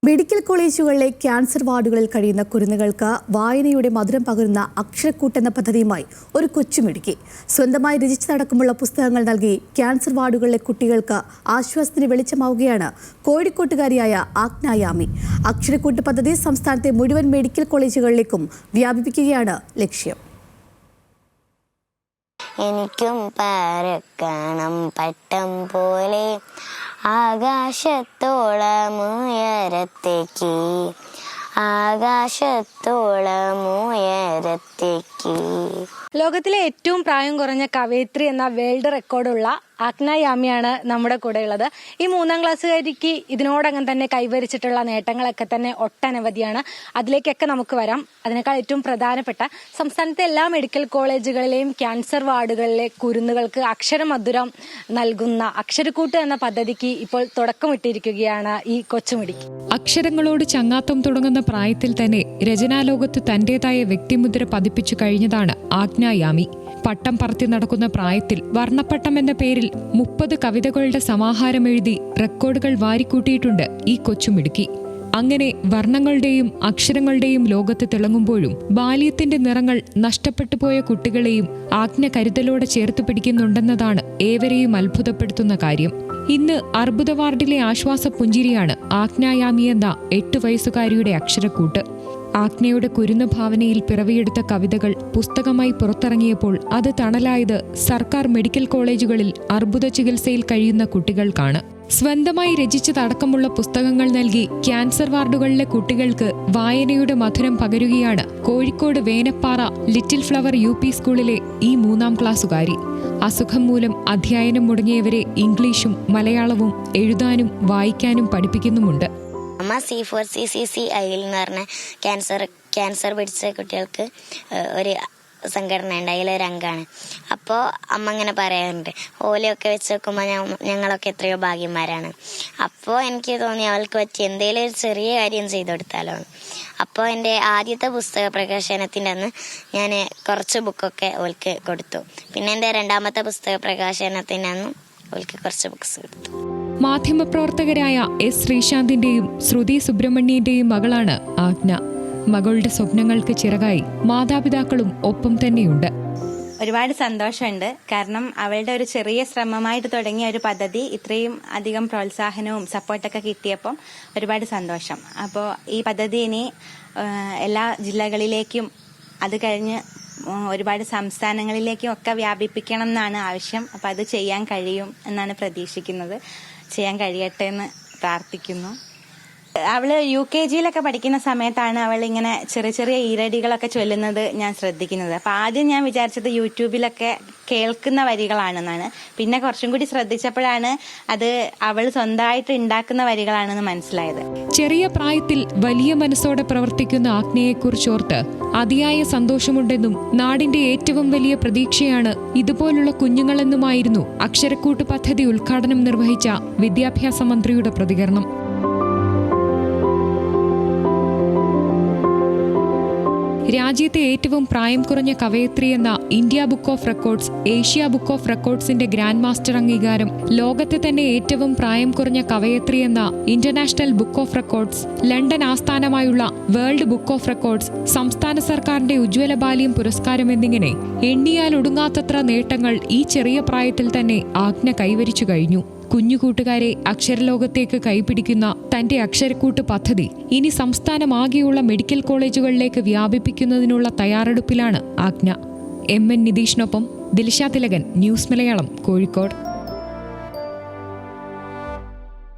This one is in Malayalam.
മെഡിക്കൽ കോളേജുകളിലെ ക്യാൻസർ വാർഡുകളിൽ കഴിയുന്ന കുരുന്നുകൾക്ക് വായനയുടെ മധുരം പകരുന്ന അക്ഷരക്കൂട്ട് എന്ന പദ്ധതിയുമായി ഒരു കൊച്ചുമിടുക്കി സ്വന്തമായി രചിച്ചതടക്കമുള്ള പുസ്തകങ്ങൾ നൽകി ക്യാൻസർ വാർഡുകളിലെ കുട്ടികൾക്ക് ആശ്വാസത്തിന് വെളിച്ചമാവുകയാണ് കോഴിക്കോട്ടുകാരിയായ ആഗ്ന യാമി. അക്ഷരക്കൂട്ട് പദ്ധതി സംസ്ഥാനത്തെ മുഴുവൻ മെഡിക്കൽ കോളേജുകളിലേക്കും വ്യാപിപ്പിക്കുകയാണ് ലക്ഷ്യം. എനിക്കും പറക്കണം പട്ടം പോലെ ആകാശത്തോളം ഉയരത്തേക്ക്, ആകാശത്തോളം ഉയരത്തേക്ക്. ലോകത്തിലെ ഏറ്റവും പ്രായം കുറഞ്ഞ കവയിത്രി എന്ന വേൾഡ് റെക്കോർഡുള്ള ആഗ്ന യാമിയാണ് നമ്മുടെ കൂടെ ഉള്ളത്. ഈ 3ാം ക്ലാസ്സുകാരിക്ക് ഇതിനോടകം തന്നെ കൈവരിച്ചിട്ടുള്ള നേട്ടങ്ങളൊക്കെ തന്നെ ഒട്ടനവധിയാണ്. അതിലേക്കൊക്കെ നമുക്ക് വരാം. അതിനേക്കാൾ ഏറ്റവും പ്രധാനപ്പെട്ട സംസ്ഥാനത്തെ എല്ലാ മെഡിക്കൽ കോളേജുകളിലെയും ക്യാൻസർ വാർഡുകളിലെ കുരുന്നുകൾക്ക് അക്ഷരമധുരം നൽകുന്ന അക്ഷരക്കൂട്ട് എന്ന പദ്ധതിക്ക് ഇപ്പോൾ തുടക്കമിട്ടിരിക്കുകയാണ് ഈ കൊച്ചുമിടുക്കി. അക്ഷരങ്ങളോട് ചങ്ങാത്തം തുടങ്ങുന്ന പ്രായത്തിൽ തന്നെ രചനാലോകത്ത് തന്റേതായ വ്യക്തിമുദ്ര പതിപ്പിച്ചു കഴിഞ്ഞതാണ് ആഗ്ന യാമി. പട്ടം പറത്തി നടക്കുന്ന പ്രായത്തിൽ വർണ്ണപ്പട്ടം എന്ന പേരിൽ 30 കവിതകളുടെ സമാഹാരം എഴുതി റെക്കോർഡുകൾ വാരിക്കൂട്ടിയിട്ടുണ്ട് ഈ കൊച്ചുമിടുക്കി. അങ്ങനെ വർണ്ണങ്ങളുടെയും അക്ഷരങ്ങളുടെയും ലോകത്ത് തിളങ്ങുമ്പോഴും ബാല്യത്തിന്റെ നിറങ്ങൾ നഷ്ടപ്പെട്ടു പോയ കുട്ടികളെയും ആഗ്ന കരുതലോടെ ചേർത്ത് പിടിക്കുന്നുണ്ടെന്നതാണ് ഏവരെയും അത്ഭുതപ്പെടുത്തുന്ന കാര്യം. ഇന്ന് അർബുദ വാർഡിലെ ആശ്വാസ പുഞ്ചിരിയാണ് ആഗ്ന യാമി എന്ന 8 വയസ്സുകാരിയുടെ അക്ഷരക്കൂട്ട്. ആഗ്നയുടെ കുരുന്ന ഭാവനയിൽ പിറവിയെടുത്ത കവിതകൾ പുസ്തകമായി പുറത്തിറങ്ങിയപ്പോൾ അത് തണലായത് സർക്കാർ മെഡിക്കൽ കോളേജുകളിൽ അർബുദ ചികിത്സയിൽ കഴിയുന്ന കുട്ടികൾക്കാണ്. സ്വന്തമായി രചിച്ചതടക്കമുള്ള പുസ്തകങ്ങൾ നൽകി ക്യാൻസർ വാർഡുകളിലെ കുട്ടികൾക്ക് വായനയുടെ മധുരം പകരുകയാണ് Kozhikode Venappara little flower UP സ്കൂളിലെ ഈ 3ാം ക്ലാസ്സുകാരി. അസുഖം മൂലം അധ്യയനം മുടങ്ങിയവരെ ഇംഗ്ലീഷും മലയാളവും എഴുതാനും വായിക്കാനും പഠിപ്പിക്കുന്നുമുണ്ട്. അമ്മ C4CCCI എന്ന് പറഞ്ഞ ക്യാൻസർ പിടിച്ച കുട്ടികൾക്ക് ഒരു സംഘടന ഉണ്ട്, അതിലൊരു അംഗമാണ്. അപ്പോൾ അമ്മ ഇങ്ങനെ പറയാറുണ്ട്, ഓലയൊക്കെ വെച്ച് നോക്കുമ്പോൾ ഞങ്ങളൊക്കെ എത്രയോ ഭാഗ്യന്മാരാണ്. അപ്പോൾ എനിക്ക് തോന്നി അവൾക്ക് പറ്റി എന്തെങ്കിലും ഒരു ചെറിയ കാര്യം ചെയ്തു കൊടുത്താലോ. അപ്പോൾ എൻ്റെ ആദ്യത്തെ പുസ്തക പ്രകാശനത്തിൻ്റെ അന്ന് ഞാൻ കുറച്ച് ബുക്കൊക്കെ ഓൾക്ക് കൊടുത്തു. പിന്നെ എൻ്റെ 2ാമത്തെ പുസ്തക പ്രകാശനത്തിൻ്റെ അന്നും ഓൾക്ക് കുറച്ച് ബുക്സ് കൊടുത്തു. മാധ്യമപ്രവർത്തകരായ S. ശ്രീശാന്തിന്റെയും ശ്രുതി സുബ്രഹ്മണ്യന്റെയും മകളാണ് ആഗ്ന. മകളുടെ സ്വപ്നങ്ങൾക്ക് ചിറകായി മാതാപിതാക്കളും ഒപ്പം തന്നെയുണ്ട്. ഒരുപാട് സന്തോഷമുണ്ട്. കാരണം അവളുടെ ഒരു ചെറിയ ശ്രമമായിട്ട് തുടങ്ങിയ ഒരു പദ്ധതി ഇത്രയും അധികം പ്രോത്സാഹനവും സപ്പോർട്ടൊക്കെ കിട്ടിയപ്പം ഒരുപാട് സന്തോഷം. അപ്പോൾ ഈ പദ്ധതി ഇനി എല്ലാ ജില്ലകളിലേക്കും അത് കഴിഞ്ഞ് ഒരുപാട് സംസ്ഥാനങ്ങളിലേക്കും ഒക്കെ വ്യാപിപ്പിക്കണം എന്നാണ് ആവശ്യം. അപ്പം അത് ചെയ്യാൻ കഴിയും എന്നാണ് പ്രതീക്ഷിക്കുന്നത്. ചെയ്യാൻ കഴിയട്ടെ എന്ന് പ്രാർത്ഥിക്കുന്നു. അവള് UKG-യിലൊക്കെ പഠിക്കുന്ന സമയത്താണ് അവൾ ഇങ്ങനെ ചെറിയ ചെറിയ ഈരടികളൊക്കെ ചൊല്ലുന്നത് ഞാൻ ശ്രദ്ധിക്കുന്നത്. അപ്പൊ ആദ്യം ഞാൻ വിചാരിച്ചത് യൂട്യൂബിലൊക്കെ കേൾക്കുന്ന വരികളാണെന്നാണ്. പിന്നെ കുറച്ചും കൂടി ശ്രദ്ധിച്ചപ്പോഴാണ് അത് അവൾ സ്വന്തമായിട്ട് ഉണ്ടാക്കുന്ന വരികളാണെന്ന് മനസ്സിലായത്. ചെറിയ പ്രായത്തിൽ വലിയ മനസ്സോടെ പ്രവർത്തിക്കുന്ന ആഗ്നയെക്കുറിച്ചോർത്ത് അതിയായ സന്തോഷമുണ്ടെന്നും നാടിന്റെ ഏറ്റവും വലിയ പ്രതീക്ഷയാണ് ഇതുപോലുള്ള കുഞ്ഞുങ്ങളെന്നുമായിരുന്നു അക്ഷരക്കൂട്ട് പദ്ധതി ഉദ്ഘാടനം നിർവഹിച്ച വിദ്യാഭ്യാസ മന്ത്രിയുടെ പ്രതികരണം. രാജ്യത്തെ ഏറ്റവും പ്രായം കുറഞ്ഞ കവയത്രി എന്ന India book of records, Asia book of റെക്കോർഡ്സിന്റെ ഗ്രാൻഡ് മാസ്റ്റർ അംഗീകാരം, ലോകത്തെ തന്നെ ഏറ്റവും പ്രായം കുറഞ്ഞ കവയത്രി എന്ന international book of records, London ആസ്ഥാനമായുള്ള വേൾഡ് ബുക്ക് ഓഫ് റെക്കോർഡ്സ്, സംസ്ഥാന സർക്കാരിന്റെ ഉജ്ജ്വല ബാല്യം പുരസ്കാരം എന്നിങ്ങനെ എണ്ണിയാൽ ഒടുങ്ങാത്തത്ര നേട്ടങ്ങൾ ഈ ചെറിയ പ്രായത്തിൽ തന്നെ ആഗ്ന കൈവരിച്ചു കഴിഞ്ഞു. കുഞ്ഞുകൂട്ടുകാരെ അക്ഷരലോകത്തേക്ക് കൈപിടിക്കുന്ന തന്റെ അക്ഷരക്കൂട്ട് പദ്ധതി ഇനി സംസ്ഥാനമാകെയുള്ള മെഡിക്കൽ കോളേജുകളിലേക്ക് വ്യാപിപ്പിക്കുന്നതിനുള്ള തയ്യാറെടുപ്പിലാണ് ആഗ്ന. MN നിതീഷിനൊപ്പം ദിൽഷ തിലകൻ, ന്യൂസ് മലയാളം, കോഴിക്കോട്.